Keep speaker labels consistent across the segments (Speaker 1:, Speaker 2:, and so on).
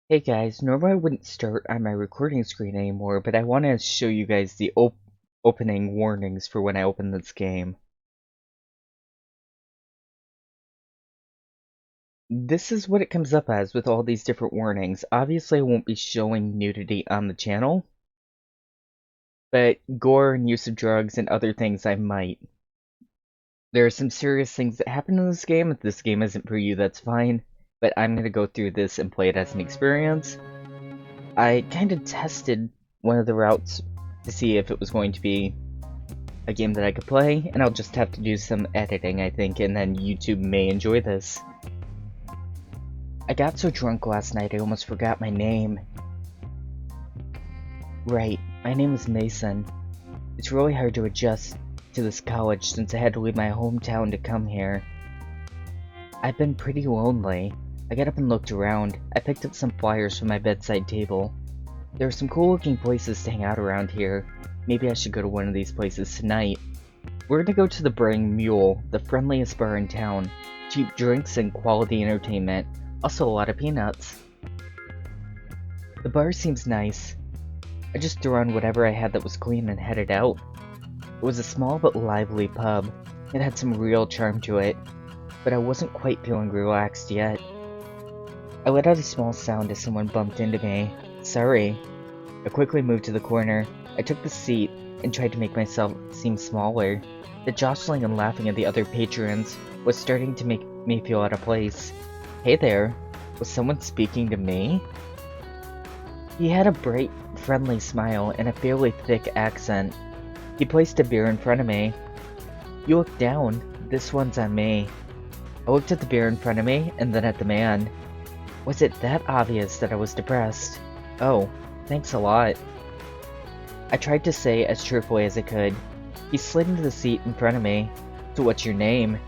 Speaker 1: Hey guys, normally I wouldn't start on my recording screen anymore, but I want to show you guys the opening warnings for when I open this game. This is what it comes up as with all these different warnings. Obviously I won't be showing nudity on the channel, but gore and use of drugs and other things I might. There are some serious things that happen in this game. If this game isn't for you, that's fine, but I'm going to go through this and play it as an experience. I kind of tested one of the routes to see if it was going to be a game that I could play, and I'll just have to do some editing, I think, and then YouTube may enjoy this. I got so drunk last night I almost forgot my name. Right, my name is Mason. It's really hard to adjust to this college since I had to leave my hometown to come here. I've been pretty lonely. I got up and looked around. I picked up some flyers from my bedside table. There are some cool looking places to hang out around here. Maybe I should go to one of these places tonight. We're gonna go to the Braying Mule, the friendliest bar in town. Cheap drinks and quality entertainment. Also a lot of peanuts. The bar seems nice. I just threw on whatever I had that was clean and headed out. It was a small but lively pub. It had some real charm to it, but I wasn't quite feeling relaxed yet. I let out a small sound as someone bumped into me. Sorry. I quickly moved to the corner. I took the seat and tried to make myself seem smaller. The jostling and laughing of the other patrons was starting to make me feel out of place. Hey there, was someone speaking to me? He had a bright, friendly smile and a fairly thick accent. He placed a beer in front of me. You look down. This one's on me. I looked at the beer in front of me and then at the man. Was it that obvious that I was depressed? Oh, thanks a lot. I tried to say as cheerfully as I could. He slid into the seat in front of me. So what's your name?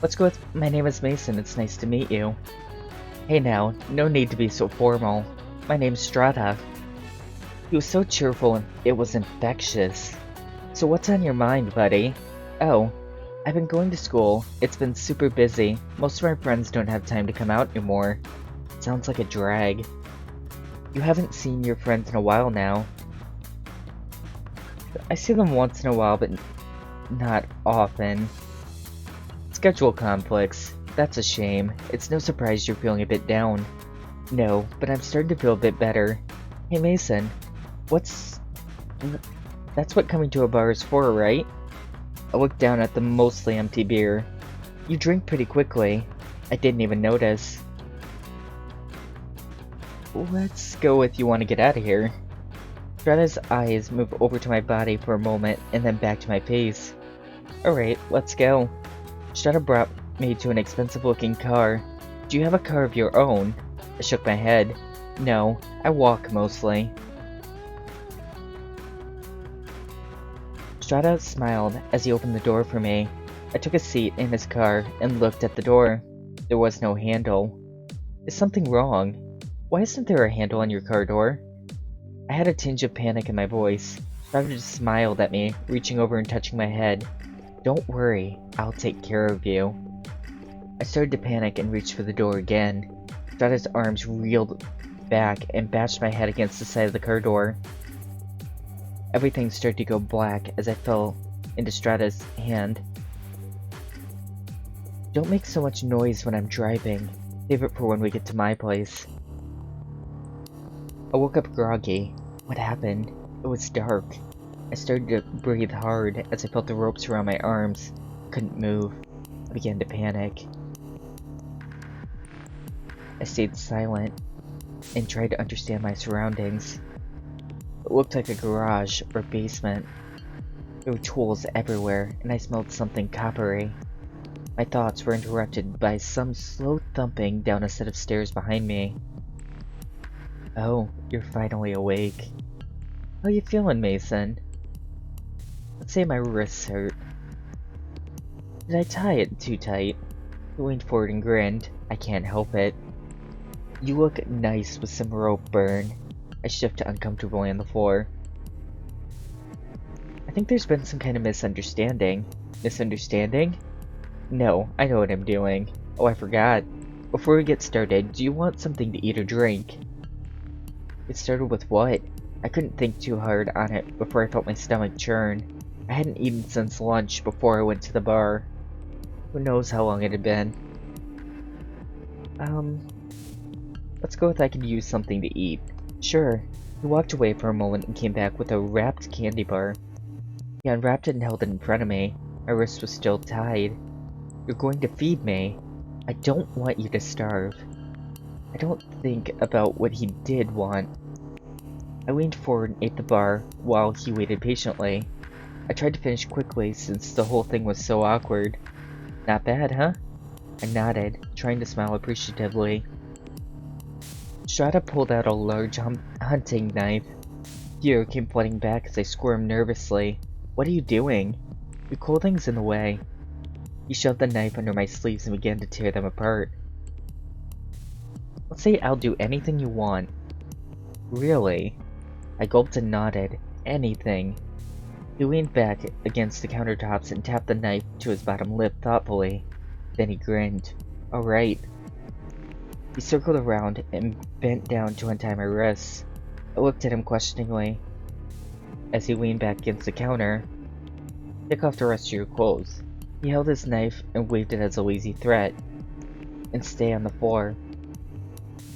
Speaker 1: Let's go with, my name is Mason, it's nice to meet you. Hey now, no need to be so formal. My name's Strata. He was so cheerful and it was infectious. So what's on your mind, buddy? Oh, I've been going to school. It's been super busy. Most of my friends don't have time to come out anymore. Sounds like a drag. You haven't seen your friends in a while now. I see them once in a while, but not often. Schedule conflicts. That's a shame. It's no surprise you're feeling a bit down. No, but I'm starting to feel a bit better. Hey Mason, that's what coming to a bar is for, right? I looked down at the mostly empty beer. You drink pretty quickly. I didn't even notice. Let's go if you want to get out of here. Strata's eyes move over to my body for a moment and then back to my face. Alright, let's go. Strata brought me to an expensive looking car. Do you have a car of your own? I shook my head. No, I walk mostly. Strata smiled as he opened the door for me. I took a seat in his car and looked at the door. There was no handle. Is something wrong? Why isn't there a handle on your car door? I had a tinge of panic in my voice. Strata just smiled at me, reaching over and touching my head. Don't worry, I'll take care of you. I started to panic and reached for the door again. Strata's arms reeled back and bashed my head against the side of the car door. Everything started to go black as I fell into Strata's hand. Don't make so much noise when I'm driving. Save it for when we get to my place. I woke up groggy. What happened? It was dark. I started to breathe hard as I felt the ropes around my arms. Couldn't move. I began to panic. I stayed silent and tried to understand my surroundings. It looked like a garage or basement. There were tools everywhere, and I smelled something coppery. My thoughts were interrupted by some slow thumping down a set of stairs behind me. Oh, you're finally awake. How you feeling, Mason? Let's say my wrists hurt. Did I tie it too tight? He leaned forward and grinned. I can't help it. You look nice with some rope burn. I shifted uncomfortably on the floor. I think there's been some kind of misunderstanding. Misunderstanding? No, I know what I'm doing. Oh, I forgot. Before we get started, do you want something to eat or drink? It started with what? I couldn't think too hard on it before I felt my stomach churn. I hadn't eaten since lunch before I went to the bar. Who knows how long it had been. Let's go with I could use something to eat. Sure. He walked away for a moment and came back with a wrapped candy bar. He unwrapped it and held it in front of me. My wrist was still tied. You're going to feed me. I don't want you to starve. I don't think about what he did want. I leaned forward and ate the bar while he waited patiently. I tried to finish quickly since the whole thing was so awkward. Not bad, huh? I nodded, trying to smile appreciatively. Strata pulled out a large hunting knife. Fear came flooding back as I squirmed nervously. What are you doing? Your clothing's in the way. He shoved the knife under my sleeves and began to tear them apart. Let's say I'll do anything you want. Really? I gulped and nodded. Anything. He leaned back against the countertops and tapped the knife to his bottom lip thoughtfully. Then he grinned. Alright. He circled around and bent down to untie my wrists. I looked at him questioningly. As he leaned back against the counter, take off the rest of your clothes. He held his knife and waved it as a lazy threat. And stay on the floor.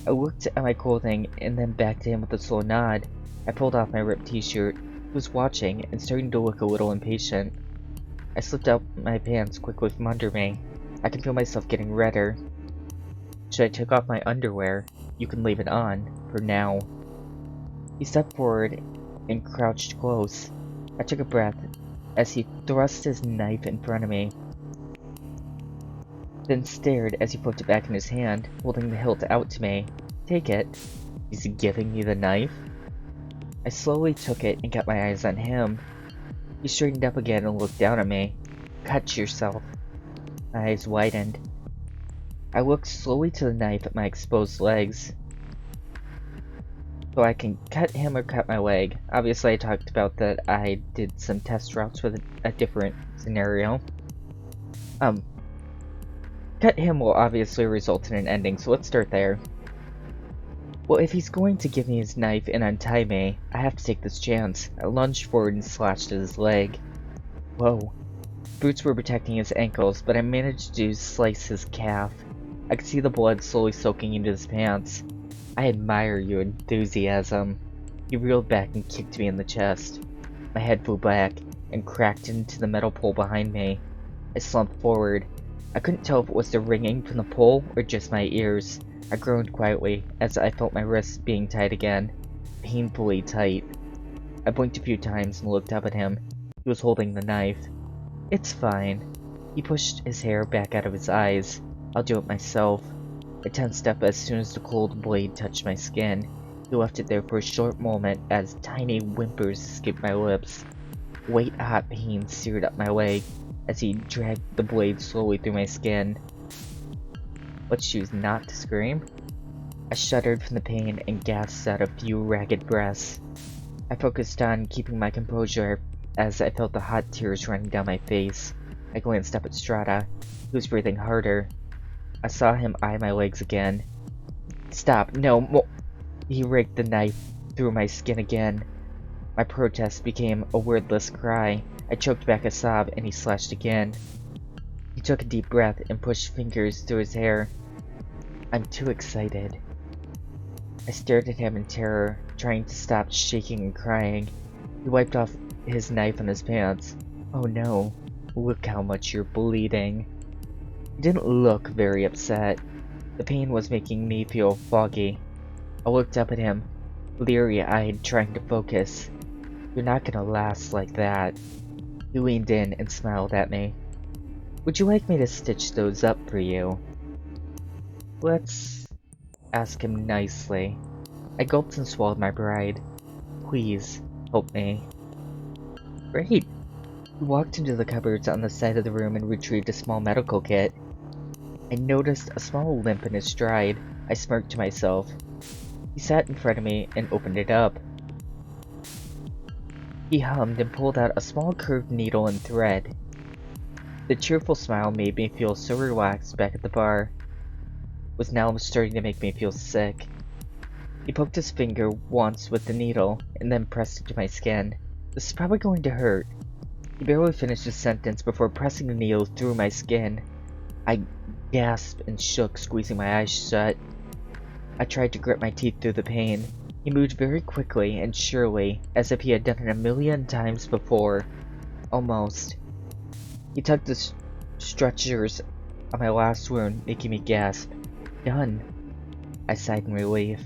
Speaker 1: I looked at my clothing and then back to him with a slow nod. I pulled off my ripped t-shirt. He was watching and starting to look a little impatient. I slipped out my pants quickly from under me. I can feel myself getting redder. Should I take off my underwear? You can leave it on, for now. He stepped forward and crouched close. I took a breath as he thrust his knife in front of me, then stared as he flipped it back in his hand, holding the hilt out to me. Take it. Is he giving me the knife? I slowly took it and kept my eyes on him. He straightened up again and looked down at me. Cut yourself. My eyes widened. I looked slowly to the knife at my exposed legs. So I can cut him or cut my leg. Obviously I talked about that I did some test routes with a different scenario. Cut him will obviously result in an ending, so let's start there. Well, if he's going to give me his knife and untie me, I have to take this chance. I lunged forward and slashed at his leg. Whoa. Boots were protecting his ankles, but I managed to slice his calf. I could see the blood slowly soaking into his pants. I admire your enthusiasm. He reeled back and kicked me in the chest. My head flew back and cracked into the metal pole behind me. I slumped forward. I couldn't tell if it was the ringing from the pole or just my ears. I groaned quietly as I felt my wrists being tied again. Painfully tight. I blinked a few times and looked up at him. He was holding the knife. It's fine. He pushed his hair back out of his eyes. I'll do it myself. I tensed up as soon as the cold blade touched my skin. He left it there for a short moment as tiny whimpers escaped my lips. White-hot pain seared up my leg as he dragged the blade slowly through my skin. Let's choose not to scream. I shuddered from the pain and gasped out a few ragged breaths. I focused on keeping my composure as I felt the hot tears running down my face. I glanced up at Strata. He was breathing harder. I saw him eye my legs again. Stop, no more. He raked the knife through my skin again. My protest became a wordless cry. I choked back a sob and he slashed again. He took a deep breath and pushed fingers through his hair. I'm too excited. I stared at him in terror, trying to stop shaking and crying. He wiped off his knife on his pants. Oh no, look how much you're bleeding. He didn't look very upset. The pain was making me feel foggy. I looked up at him, bleary-eyed, trying to focus. You're not gonna last like that. He leaned in and smiled at me. Would you like me to stitch those up for you? Let's ask him nicely. I gulped and swallowed my pride. Please, help me. Great. He walked into the cupboards on the side of the room and retrieved a small medical kit. I noticed a small limp in his stride. I smirked to myself. He sat in front of me and opened it up. He hummed and pulled out a small curved needle and thread. The cheerful smile made me feel so relaxed back at the bar. was now starting to make me feel sick. He poked his finger once with the needle, and then pressed it to my skin. This is probably going to hurt. He barely finished his sentence before pressing the needle through my skin. I gasped and shook, squeezing my eyes shut. I tried to grit my teeth through the pain. He moved very quickly and surely, as if he had done it a million times before. Almost. He tugged the stretchers on my last wound, making me gasp. Done. I sighed in relief.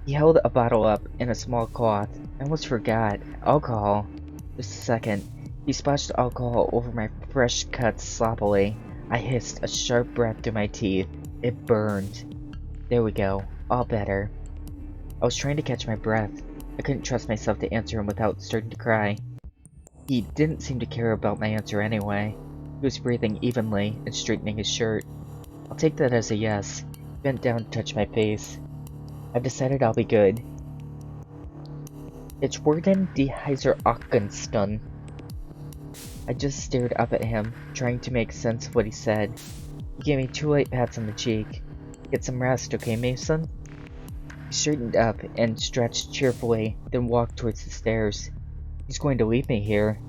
Speaker 1: He held a bottle up in a small cloth. I almost forgot. Alcohol. Just a second. He splashed alcohol over my fresh cuts sloppily. I hissed a sharp breath through my teeth. It burned. There we go. All better. I was trying to catch my breath. I couldn't trust myself to answer him without starting to cry. He didn't seem to care about my answer anyway. He was breathing evenly and straightening his shirt. I'll take that as a yes. He bent down to touch my face. I've decided I'll be good. It's worden die Heiser I just stared up at him, trying to make sense of what he said. He gave me 2 light pats on the cheek. Get some rest, okay, Mason? He straightened up and stretched cheerfully, then walked towards the stairs. He's going to leave me here.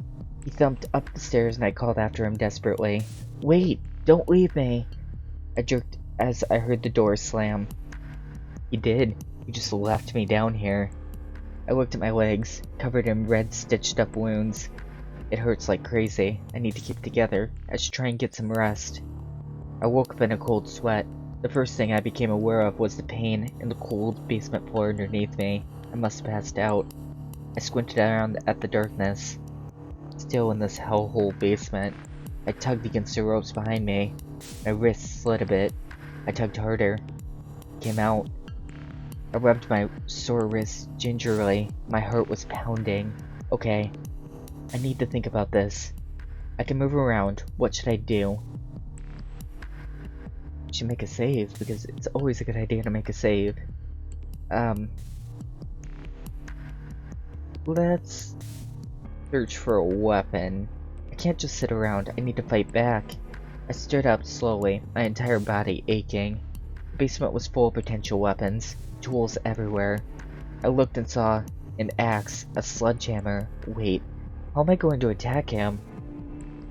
Speaker 1: He thumped up the stairs and I called after him desperately. Wait! Don't leave me! I jerked as I heard the door slam. He did. He just left me down here. I looked at my legs, covered in red stitched up wounds. It hurts like crazy. I need to keep together. I should try and get some rest. I woke up in a cold sweat. The first thing I became aware of was the pain in the cold basement floor underneath me. I must have passed out. I squinted around at the darkness. Still in this hellhole basement. I tugged against the ropes behind me. My wrists slid a bit. I tugged harder. It came out. I rubbed my sore wrist gingerly. My heart was pounding. Okay. I need to think about this. I can move around. What should I do? I should make a save, because it's always a good idea to make a save. Let's search for a weapon. I can't just sit around. I need to fight back. I stood up slowly, my entire body aching. The basement was full of potential weapons. Tools everywhere. I looked and saw an axe, a sledgehammer. Wait, how am I going to attack him?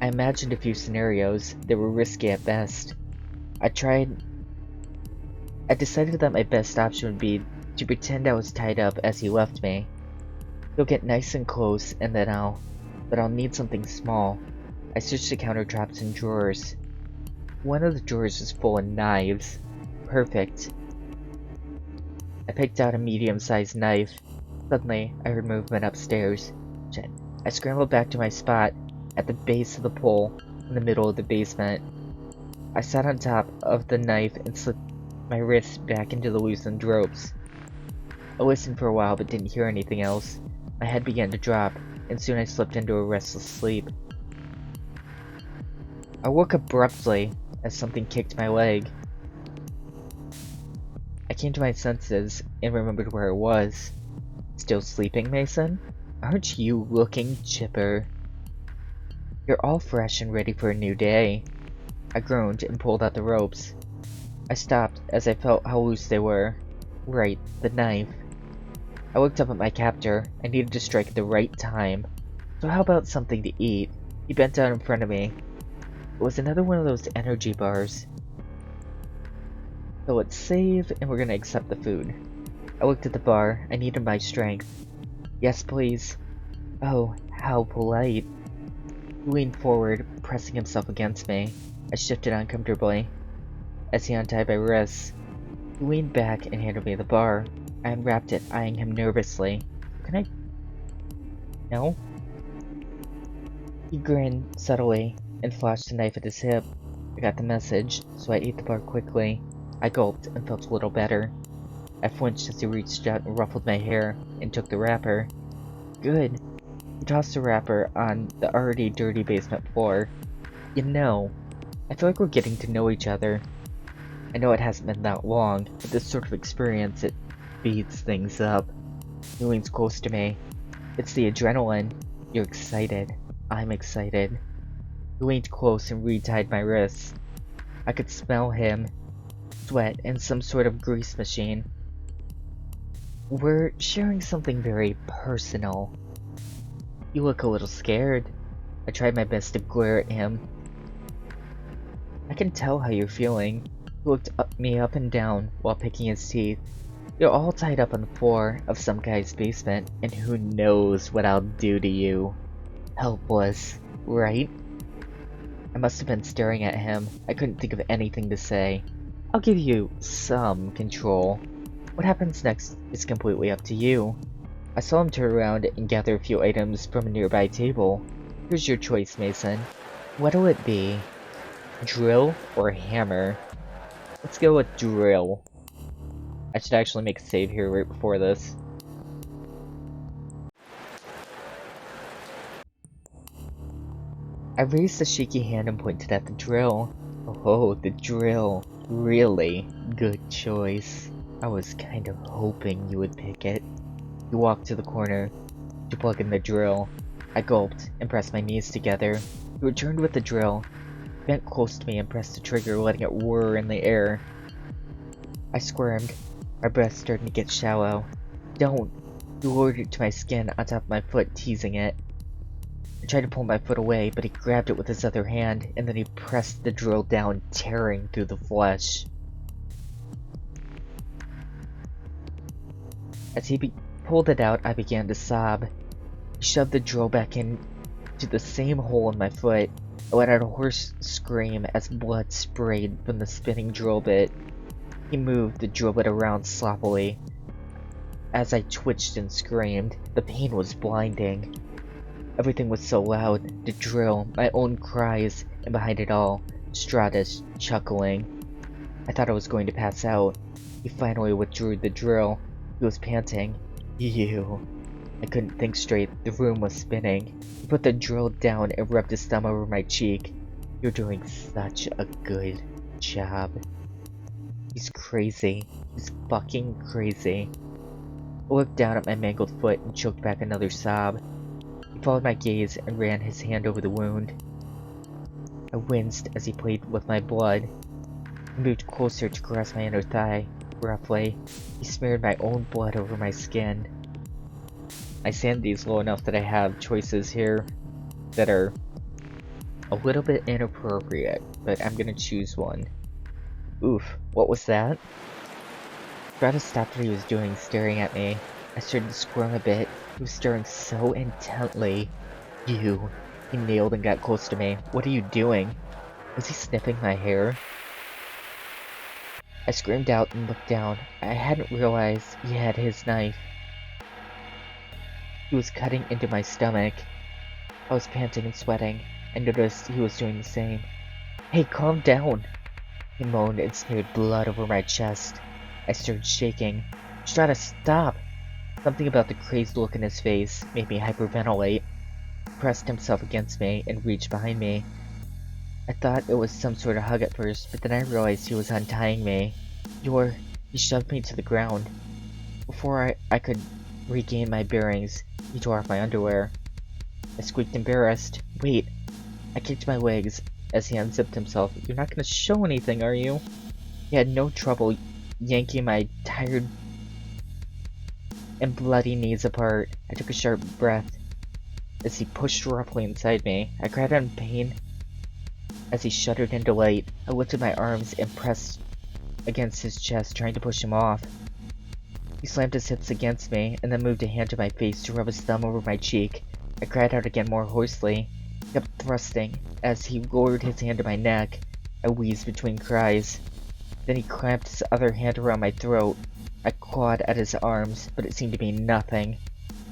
Speaker 1: I imagined a few scenarios. They were risky at best. I decided that my best option would be to pretend I was tied up as he left me. He'll get nice and close and then I'll need something small. I searched the counter traps and drawers. One of the drawers was full of knives. Perfect. I picked out a medium-sized knife. Suddenly, I heard movement upstairs. I scrambled back to my spot at the base of the pole in the middle of the basement. I sat on top of the knife and slipped my wrist back into the loosened ropes. I listened for a while but didn't hear anything else. My head began to drop, and soon I slipped into a restless sleep. I woke abruptly as something kicked my leg. I came to my senses and remembered where I was. Still sleeping, Mason? Aren't you looking chipper? You're all fresh and ready for a new day. I groaned and pulled out the ropes. I stopped as I felt how loose they were. Right, the knife. I looked up at my captor. I needed to strike at the right time. So how about something to eat? He bent down in front of me. It was another one of those energy bars. So let's save, and we're gonna accept the food. I looked at the bar. I needed my strength. Yes, please. Oh, how polite. He leaned forward, pressing himself against me. I shifted uncomfortably. As he untied my wrists, he leaned back and handed me the bar. I unwrapped it, eyeing him nervously. Can I? No? He grinned subtly and flashed a knife at his hip. I got the message, so I ate the bar quickly. I gulped and felt a little better. I flinched as he reached out and ruffled my hair and took the wrapper. Good. He tossed the wrapper on the already dirty basement floor. You know, I feel like we're getting to know each other. I know it hasn't been that long, but this sort of experience, it speeds things up. He leans close to me. It's the adrenaline. You're excited. I'm excited. He leaned close and retied my wrists. I could smell him. sweat, and some sort of grease machine. We're sharing something very personal. You look a little scared. I tried my best to glare at him. I can tell how you're feeling. He looked me up and down while picking his teeth. You're all tied up on the floor of some guy's basement, and who knows what I'll do to you. Helpless, right? I must have been staring at him. I couldn't think of anything to say. I'll give you some control. What happens next is completely up to you. I saw him turn around and gather a few items from a nearby table. Here's your choice, Mason. What'll it be? Drill or hammer? Let's go with drill. I should actually make a save here right before this. I raised a shaky hand and pointed at the drill. Oh, the drill. Really good choice. I was kind of hoping you would pick it. You walked to the corner to plug in the drill. I gulped and pressed my knees together. He returned with the drill, bent close to me and pressed the trigger, letting it whir in the air. I squirmed, my breath starting to get shallow. Don't! He lowered it to my skin on top of my foot, teasing it. I tried to pull my foot away, but he grabbed it with his other hand, and then he pressed the drill down, tearing through the flesh. As he pulled it out, I began to sob. He shoved the drill back into the same hole in my foot. I let out a hoarse scream as blood sprayed from the spinning drill bit. He moved the drill bit around sloppily. As I twitched and screamed, the pain was blinding. Everything was so loud, the drill, my own cries, and behind it all, Strata chuckling. I thought I was going to pass out. He finally withdrew the drill. He was panting. Ew. I couldn't think straight. The room was spinning. He put the drill down and rubbed his thumb over my cheek. You're doing such a good job. He's crazy. He's fucking crazy. I looked down at my mangled foot and choked back another sob. He followed my gaze and ran his hand over the wound. I winced as he played with my blood. He moved closer to caress my inner thigh. Roughly, he smeared my own blood over my skin. My sanity is low enough that I have choices here that are a little bit inappropriate, but I'm gonna choose one. Oof, what was that? Strata stopped what he was doing, staring at me. I started to squirm a bit. He was staring so intently. You. He nailed and got close to me. What are you doing? Was he sniffing my hair? I screamed out and looked down. I hadn't realized he had his knife. He was cutting into my stomach. I was panting and sweating. I noticed he was doing the same. Hey, calm down! He moaned and smeared blood over my chest. I started shaking. Strata, stop! Something about the crazed look in his face made me hyperventilate. He pressed himself against me and reached behind me. I thought it was some sort of hug at first, but then I realized he was untying me. He shoved me to the ground. Before I could regain my bearings, he tore off my underwear. I squeaked embarrassed. Wait! I kicked my legs as he unzipped himself. You're not gonna show anything, are you? He had no trouble yanking my tired and bloody knees apart. I took a sharp breath as he pushed roughly inside me. I cried out in pain as he shuddered in delight. I lifted my arms and pressed against his chest, trying to push him off. He slammed his hips against me, and then moved a hand to my face to rub his thumb over my cheek. I cried out again more hoarsely. He kept thrusting. As he lowered his hand to my neck, I wheezed between cries. Then he clamped his other hand around my throat. I clawed at his arms, but it seemed to mean nothing.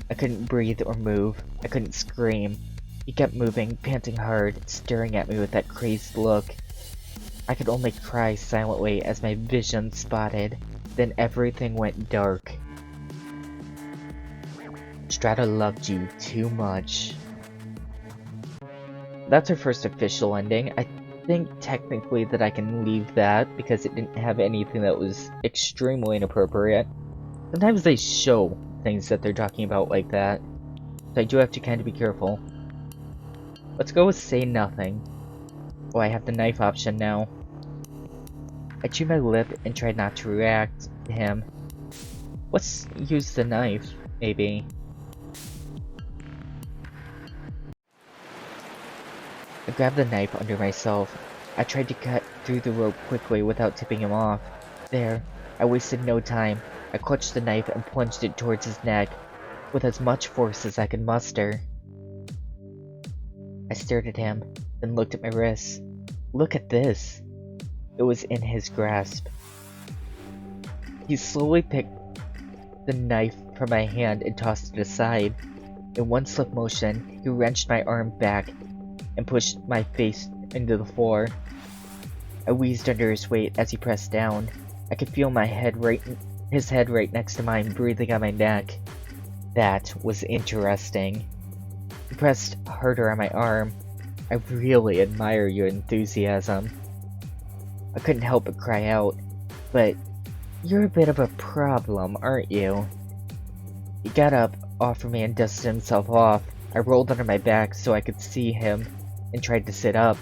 Speaker 1: I couldn't breathe or move. I couldn't scream. He kept moving, panting hard, staring at me with that crazed look. I could only cry silently as my vision spotted. Then everything went dark. Strata loved you too much. That's our first official ending. I think technically that I can leave that because it didn't have anything that was extremely inappropriate. Sometimes they show things that they're talking about like that, so I do have to kind of be careful. Let's go with say nothing. Oh, I have the knife option now. I chewed my lip and tried not to react to him. Let's use the knife, maybe. I grabbed the knife under myself. I tried to cut through the rope quickly without tipping him off. There, I wasted no time. I clutched the knife and plunged it towards his neck with as much force as I could muster. I stared at him, then looked at my wrists. Look at this. It was in his grasp. He slowly picked the knife from my hand and tossed it aside. In one swift motion, he wrenched my arm back and pushed my face into the floor. I wheezed under his weight as he pressed down. I could feel his head right next to mine, breathing on my neck. That was interesting. He pressed harder on my arm. I really admire your enthusiasm. I couldn't help but cry out, but you're a bit of a problem, aren't you? He got up off of me and dusted himself off. I rolled onto my back so I could see him and tried to sit up,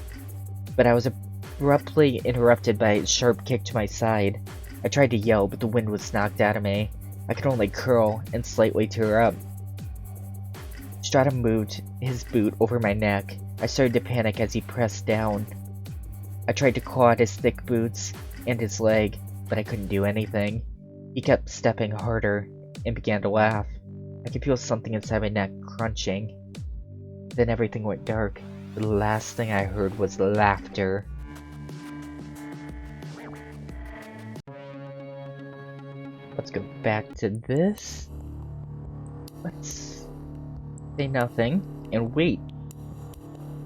Speaker 1: but I was abruptly interrupted by a sharp kick to my side. I tried to yell, but the wind was knocked out of me. I could only curl and slightly tear up. Strata moved his boot over my neck. I started to panic as he pressed down. I tried to claw at his thick boots and his leg, but I couldn't do anything. He kept stepping harder and began to laugh. I could feel something inside my neck crunching. Then everything went dark. The last thing I heard was laughter. Let's go back to this. Let's say nothing and wait.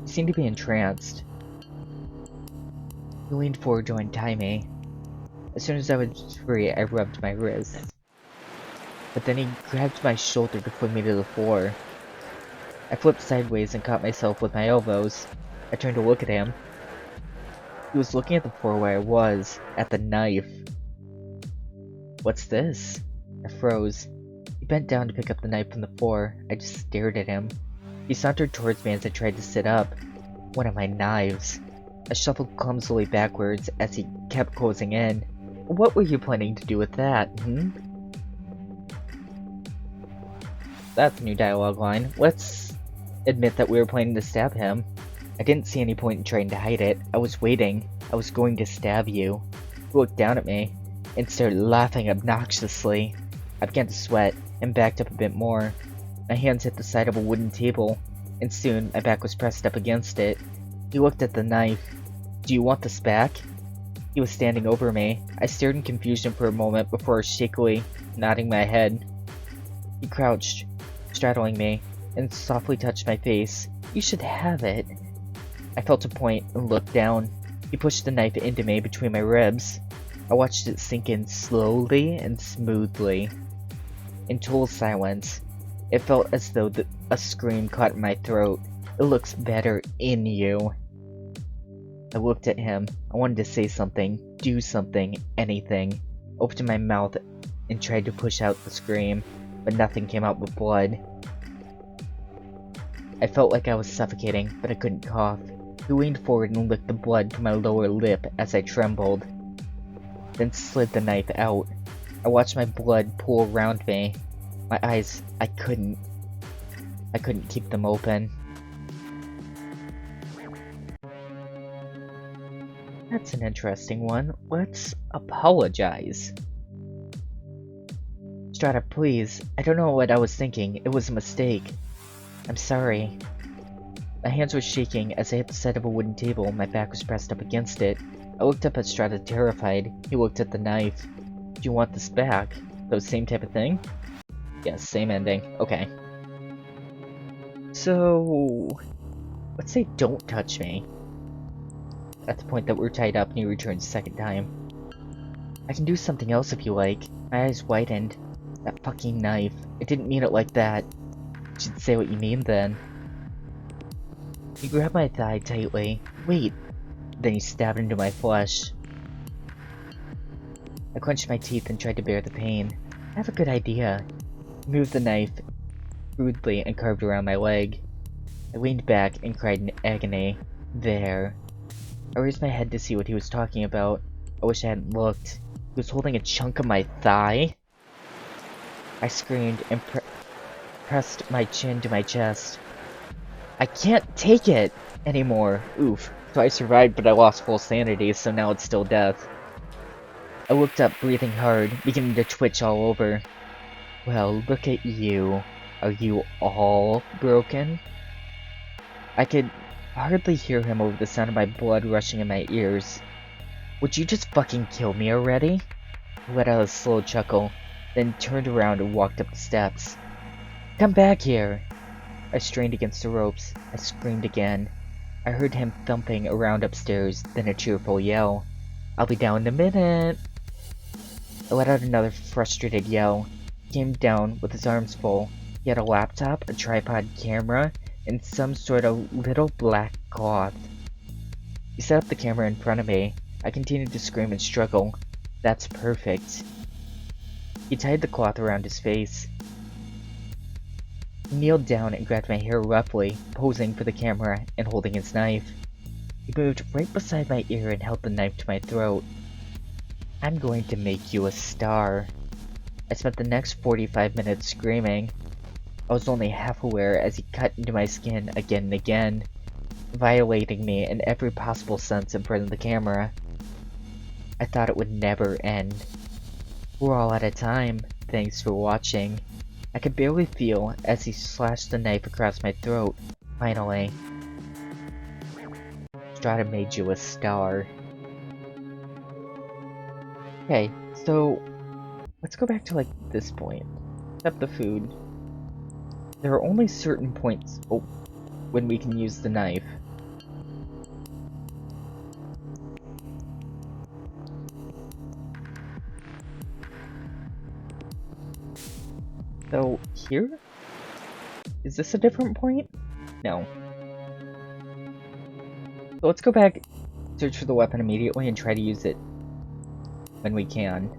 Speaker 1: He seemed to be entranced. He leaned forward to untie me. As soon as I was free, I rubbed my wrists. But then he grabbed my shoulder to fling me to the floor. I flipped sideways and caught myself with my elbows. I turned to look at him. He was looking at the floor where I was, at the knife. What's this? I froze. He bent down to pick up the knife from the floor. I just stared at him. He sauntered towards me as I tried to sit up. One of my knives. I shuffled clumsily backwards as he kept closing in. What were you planning to do with that, That's a new dialogue line. Let's admit that we were planning to stab him. I didn't see any point in trying to hide it. I was waiting. I was going to stab you. He looked down at me and started laughing obnoxiously. I began to sweat and backed up a bit more. My hands hit the side of a wooden table, and soon my back was pressed up against it. He looked at the knife. Do you want this back? He was standing over me. I stared in confusion for a moment before shakily nodding my head. He crouched, straddling me, and softly touched my face. You should have it. I felt a point and looked down. He pushed the knife into me between my ribs. I watched it sink in slowly and smoothly. In total silence, it felt as though a scream caught in my throat. It looks better in you. I looked at him. I wanted to say something, do something, anything. Opened my mouth and tried to push out the scream, but nothing came out but blood. I felt like I was suffocating, but I couldn't cough. He leaned forward and licked the blood from my lower lip as I trembled, then slid the knife out. I watched my blood pool around me. My eyes, I couldn't keep them open. That's an interesting one. Let's apologize. Strata, please. I don't know what I was thinking. It was a mistake. I'm sorry. My hands were shaking as I hit the side of a wooden table. My back was pressed up against it. I looked up at Strata, terrified. He looked at the knife. Do you want this back? Those same type of thing? Yes, same ending. Okay. So... let's say don't touch me. At the point that we're tied up and he returns a second time. I can do something else if you like. My eyes widened. That fucking knife. I didn't mean it like that. You should say what you mean then. He grabbed my thigh tightly. Wait. Then he stabbed into my flesh. I clenched my teeth and tried to bear the pain. I have a good idea. He moved the knife rudely and carved around my leg. I leaned back and cried in agony. There. I raised my head to see what he was talking about. I wish I hadn't looked. He was holding a chunk of my thigh. I screamed and pressed my chin to my chest. I can't take it anymore. Oof. So I survived, but I lost full sanity, so now it's still death. I looked up, breathing hard, beginning to twitch all over. Well, look at you. Are you all broken? I could hardly hear him over the sound of my blood rushing in my ears. Would you just fucking kill me already? He let out a slow chuckle, then turned around and walked up the steps. Come back here! I strained against the ropes. I screamed again. I heard him thumping around upstairs, then a cheerful yell. I'll be down in a minute! I let out another frustrated yell. He came down with his arms full. He had a laptop, a tripod camera, and some sort of little black cloth. He set up the camera in front of me. I continued to scream and struggle. That's perfect. He tied the cloth around his face. He kneeled down and grabbed my hair roughly, posing for the camera and holding his knife. He moved right beside my ear and held the knife to my throat. I'm going to make you a star. I spent the next 45 minutes screaming. I was only half aware as he cut into my skin again and again, violating me in every possible sense in front of the camera. I thought it would never end. We're all out of time. Thanks for watching. I could barely feel as he slashed the knife across my throat. Finally. Strata made you a star. Okay, so let's go back to like this point. Except the food. There are only certain points when we can use the knife. So, here? Is this a different point? No. So let's go back, search for the weapon immediately, and try to use it when we can.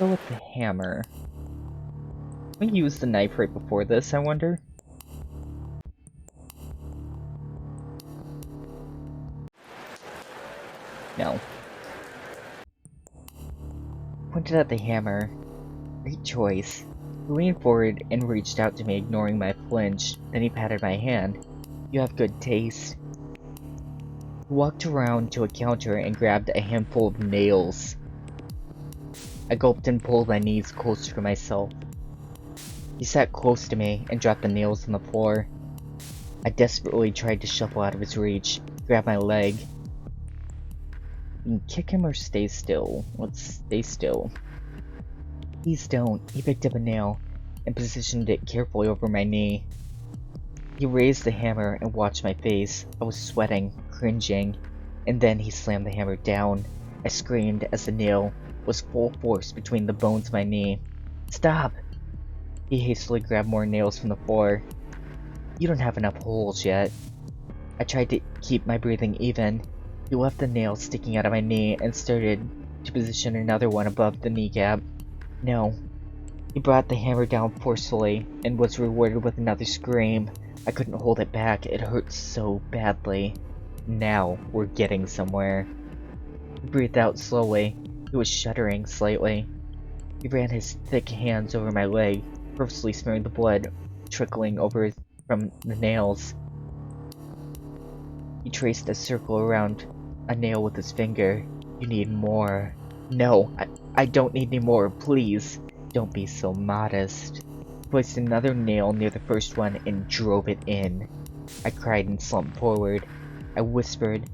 Speaker 1: Go with the hammer. Can we use the knife right before this, I wonder? No. Pointed at the hammer. Great choice. He leaned forward and reached out to me, ignoring my flinch. Then he patted my hand. You have good taste. He walked around to a counter and grabbed a handful of nails. I gulped and pulled my knees closer to myself. He sat close to me and dropped the nails on the floor. I desperately tried to shuffle out of his reach, grab my leg. You can kick him or stay still. Let's stay still. Please don't. He picked up a nail and positioned it carefully over my knee. He raised the hammer and watched my face. I was sweating, cringing, and then he slammed the hammer down. I screamed as the nail was full force between the bones of my knee. Stop! He hastily grabbed more nails from the floor. You don't have enough holes yet. I tried to keep my breathing even. He left the nail sticking out of my knee and started to position another one above the kneecap. No. He brought the hammer down forcefully and was rewarded with another scream. I couldn't hold it back. It hurt so badly. Now we're getting somewhere. He breathed out slowly. He was shuddering slightly. He ran his thick hands over my leg, purposely smearing the blood trickling over from the nails. He traced a circle around a nail with his finger. You need more. No, I don't need any more, please. Don't be so modest. He placed another nail near the first one and drove it in. I cried and slumped forward. I whispered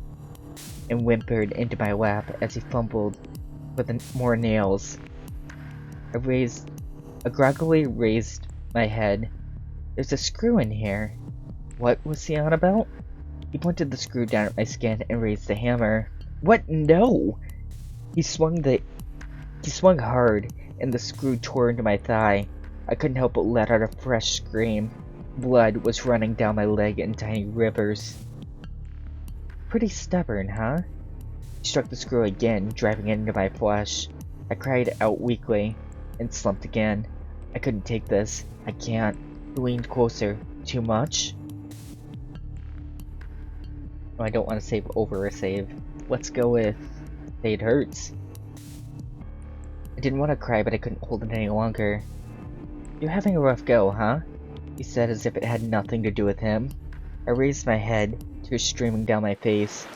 Speaker 1: and whimpered into my lap as he fumbled for more nails. I groggily raised my head. There's a screw in here. What was he on about? He pointed the screw down at my skin and raised the hammer. What? No! He swung hard, and the screw tore into my thigh. I couldn't help but let out a fresh scream. Blood was running down my leg in tiny rivers. Pretty stubborn, huh? He struck the screw again, driving it into my flesh. I cried out weakly, and slumped again. I couldn't take this. I can't. He leaned closer. Too much? No, I don't want to save over a save. Let's go with It Hurts. I didn't want to cry, but I couldn't hold it any longer. You're having a rough go, huh? He said as if it had nothing to do with him. I raised my head, tears streaming down my face.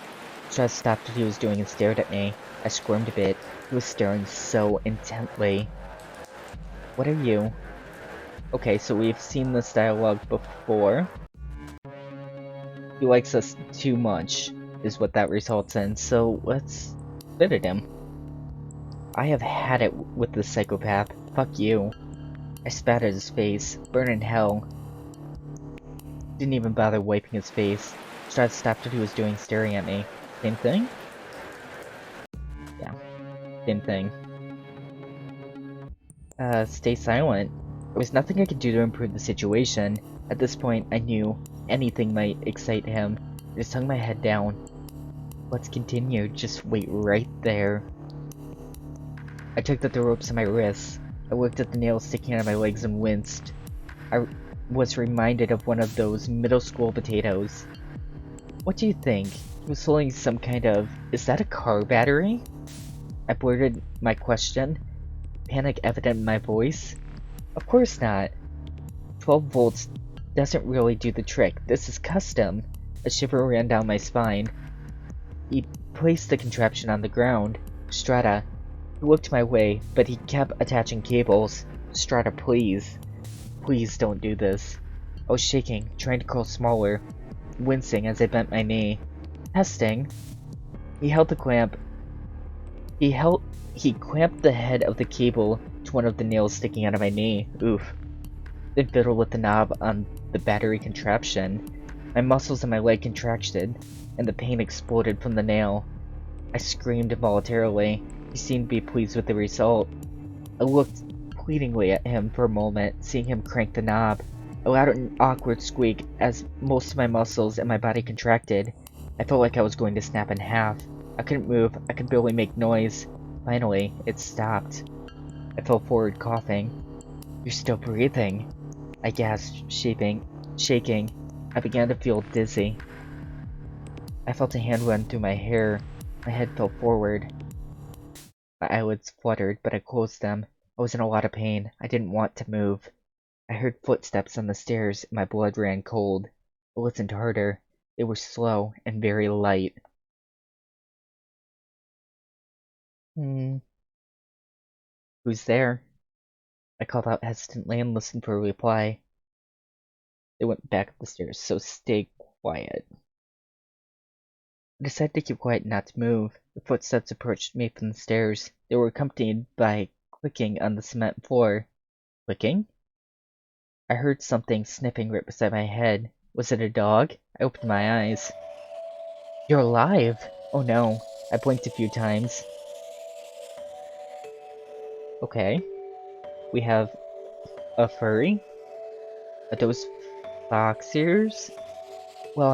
Speaker 1: Strata stopped what he was doing and stared at me. I squirmed a bit. He was staring so intently. What are you? Okay, so we've seen this dialogue before. He likes us too much, is what that results in, so let's spit at him. I have had it with this psychopath. Fuck you. I spat at his face. Burn in hell. Didn't even bother wiping his face. Strade stopped what he was doing, staring at me. Same thing? Yeah, same thing. Stay silent. There was nothing I could do to improve the situation. At this point, I knew anything might excite him. I just hung my head down. Let's continue, just wait right there. I tugged at the ropes on my wrists. I looked at the nails sticking out of my legs and winced. I was reminded of one of those middle school potatoes. What do you think? He was holding some kind of... Is that a car battery? I blurted my question, panic evident in my voice. Of course not. 12 volts doesn't really do the trick. This is custom. A shiver ran down my spine. He placed the contraption on the ground. Strata. He looked my way, but he kept attaching cables. Strata, please. Please don't do this. I was shaking, trying to crawl smaller, wincing as I bent my knee. Testing. He held the clamp. He clamped the head of the cable to one of the nails sticking out of my knee. Oof. Then fiddled with the knob on the battery contraption. My muscles in my leg contracted, and the pain exploded from the nail. I screamed involuntarily. He seemed to be pleased with the result. I looked pleadingly at him for a moment, seeing him crank the knob. I let out an awkward squeak as most of my muscles in my body contracted. I felt like I was going to snap in half. I couldn't move. I could barely make noise. Finally, it stopped. I fell forward, coughing. You're still breathing, I gasped, shaking. I began to feel dizzy. I felt a hand run through my hair. My head fell forward. My eyelids fluttered, but I closed them. I was in a lot of pain. I didn't want to move. I heard footsteps on the stairs, and my blood ran cold. I listened harder. They were slow and very light. Who's there? I called out hesitantly and listened for a reply. They went back up the stairs, so stay quiet. I decided to keep quiet and not to move. The footsteps approached me from the stairs. They were accompanied by clicking on the cement floor. Clicking? I heard something sniffing right beside my head. Was it a dog? I opened my eyes. You're alive! Oh no. I blinked a few times. Okay. We have a furry? Are those fox ears? Well,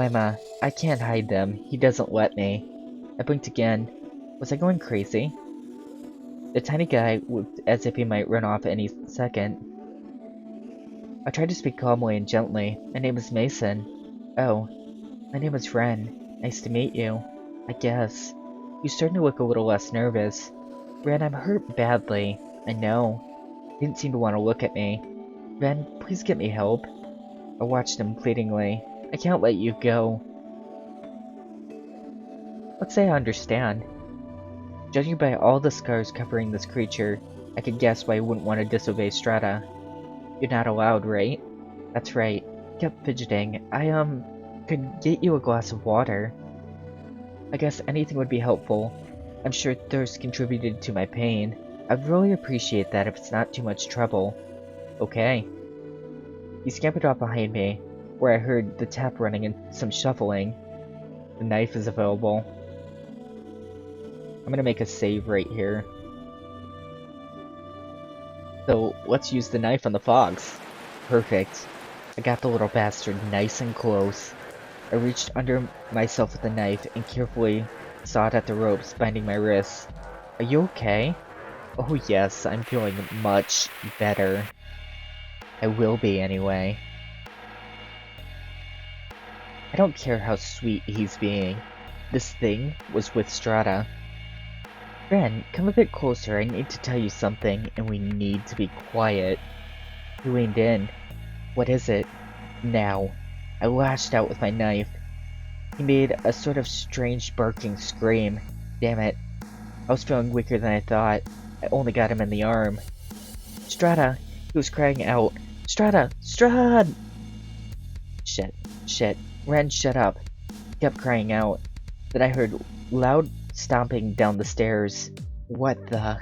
Speaker 1: I can't hide them. He doesn't let me. I blinked again. Was I going crazy? The tiny guy looked as if he might run off any second. I tried to speak calmly and gently. My name is Mason. Oh, my name is Ren. Nice to meet you. I guess. You're starting to look a little less nervous. Ren, I'm hurt badly. I know. He didn't seem to want to look at me. Ren, please get me help. I watched him pleadingly. I can't let you go. Let's say I understand. Judging by all the scars covering this creature, I could guess why you wouldn't want to disobey Strata. You're not allowed, right? That's right. He kept fidgeting. I, could get you a glass of water. I guess anything would be helpful. I'm sure thirst contributed to my pain. I'd really appreciate that if it's not too much trouble. Okay. He scampered off behind me, where I heard the tap running and some shuffling. The knife is available. I'm gonna make a save right here. So, let's use the knife on the fox. Perfect. I got the little bastard nice and close. I reached under myself with the knife and carefully sawed at the ropes binding my wrists. Are you okay? Oh yes, I'm feeling much better. I will be anyway. I don't care how sweet he's being. This thing was with Strata. Ren, come a bit closer. I need to tell you something, and we need to be quiet. He leaned in. What is it? Now. I lashed out with my knife. He made a sort of strange barking scream. Damn it. I was feeling weaker than I thought. I only got him in the arm. Strata! He was crying out. Strata! Strahd! Shit. Ren, shut up. He kept crying out. Then I heard loud stomping down the stairs. What the?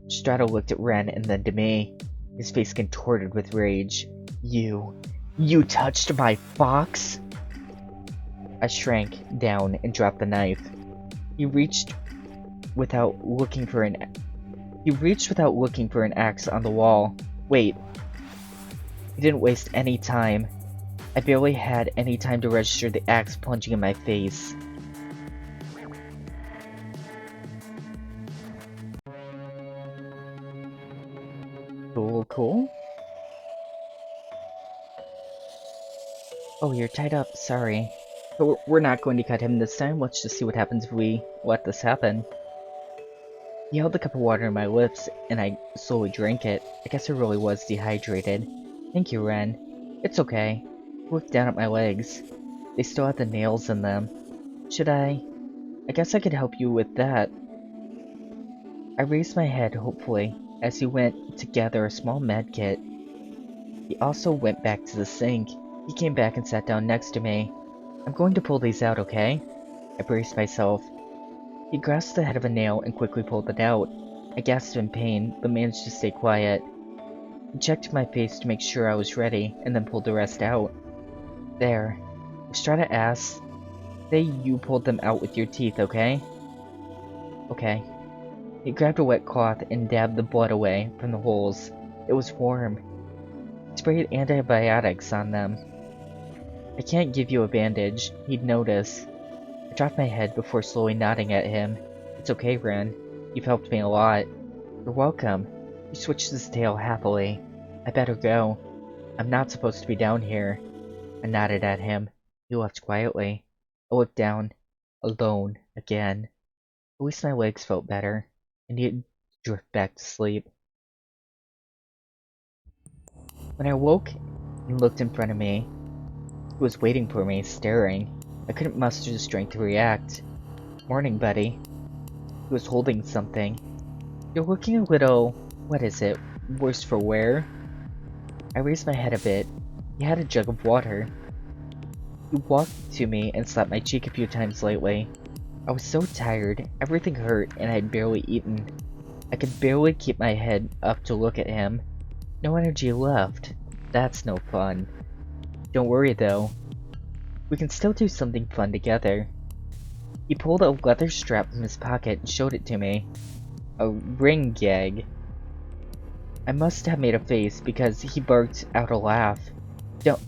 Speaker 1: Strata looked at Ren and then to me. His face contorted with rage. You touched my fox? I shrank down and dropped the knife. He reached without looking for an axe on the wall. Wait. He didn't waste any time. I barely had any time to register the axe plunging in my face. Cool. Oh, you're tied up, sorry. But we're not going to cut him this time. Let's just see what happens if we let this happen. He held the cup of water in my lips, and I slowly drank it. I guess I really was dehydrated. Thank you, Ren. It's okay. He looked down at my legs. They still had the nails in them. Should I? I guess I could help you with that. I raised my head, hopefully, as he went to gather a small med kit. He also went back to the sink. He came back and sat down next to me. I'm going to pull these out, okay? I braced myself. He grasped the head of a nail and quickly pulled it out. I gasped in pain, but managed to stay quiet. He checked my face to make sure I was ready, and then pulled the rest out. There. If Strata asks, say you pulled them out with your teeth, okay? Okay. He grabbed a wet cloth and dabbed the blood away from the holes. It was warm. He sprayed antibiotics on them. I can't give you a bandage. He'd notice. I dropped my head before slowly nodding at him. It's okay, Ren. You've helped me a lot. You're welcome. He switched his tail happily. I better go. I'm not supposed to be down here. I nodded at him. He left quietly. I looked down. Alone. Again. At least my legs felt better. I needed to drift back to sleep. When I woke and looked in front of me, he was waiting for me, staring. I couldn't muster the strength to react. Morning, buddy. He was holding something. You're looking a little... what is it? Worse for wear? I raised my head a bit. He had a jug of water. He walked to me and slapped my cheek a few times lightly. I was so tired, everything hurt, and I had barely eaten. I could barely keep my head up to look at him. No energy left. That's no fun. Don't worry though. We can still do something fun together. He pulled a leather strap from his pocket and showed it to me. A ring gag. I must have made a face because he barked out a laugh. Don't.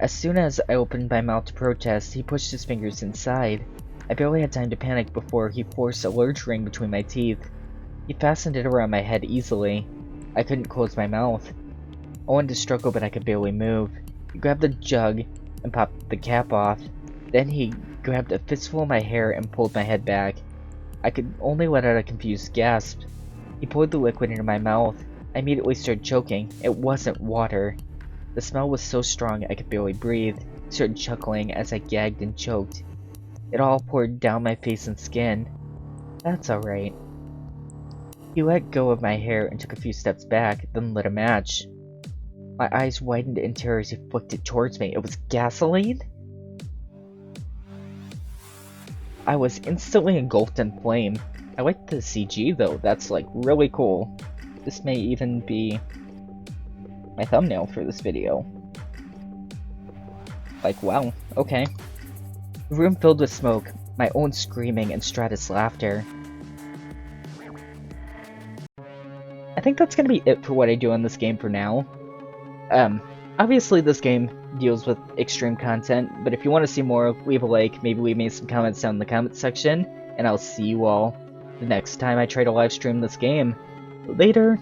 Speaker 1: As soon as I opened my mouth to protest, he pushed his fingers inside. I barely had time to panic before he forced a large ring between my teeth. He fastened it around my head easily. I couldn't close my mouth. I wanted to struggle, but I could barely move. He grabbed the jug and popped the cap off. Then he grabbed a fistful of my hair and pulled my head back. I could only let out a confused gasp. He poured the liquid into my mouth. I immediately started choking. It wasn't water. The smell was so strong I could barely breathe. I started chuckling as I gagged and choked. It all poured down my face and skin. That's alright. He let go of my hair and took a few steps back, then lit a match. My eyes widened in terror as he flicked it towards me. It was gasoline? I was instantly engulfed in flame. I like the CG though, that's like really cool. This may even be my thumbnail for this video. Like, wow, okay. The room filled with smoke, my own screaming and Strata's laughter. I think that's gonna be it for what I do on this game for now. Obviously this game deals with extreme content, but if you want to see more, leave a like, maybe leave me some comments down in the comment section, and I'll see you all the next time I try to live stream this game. Later!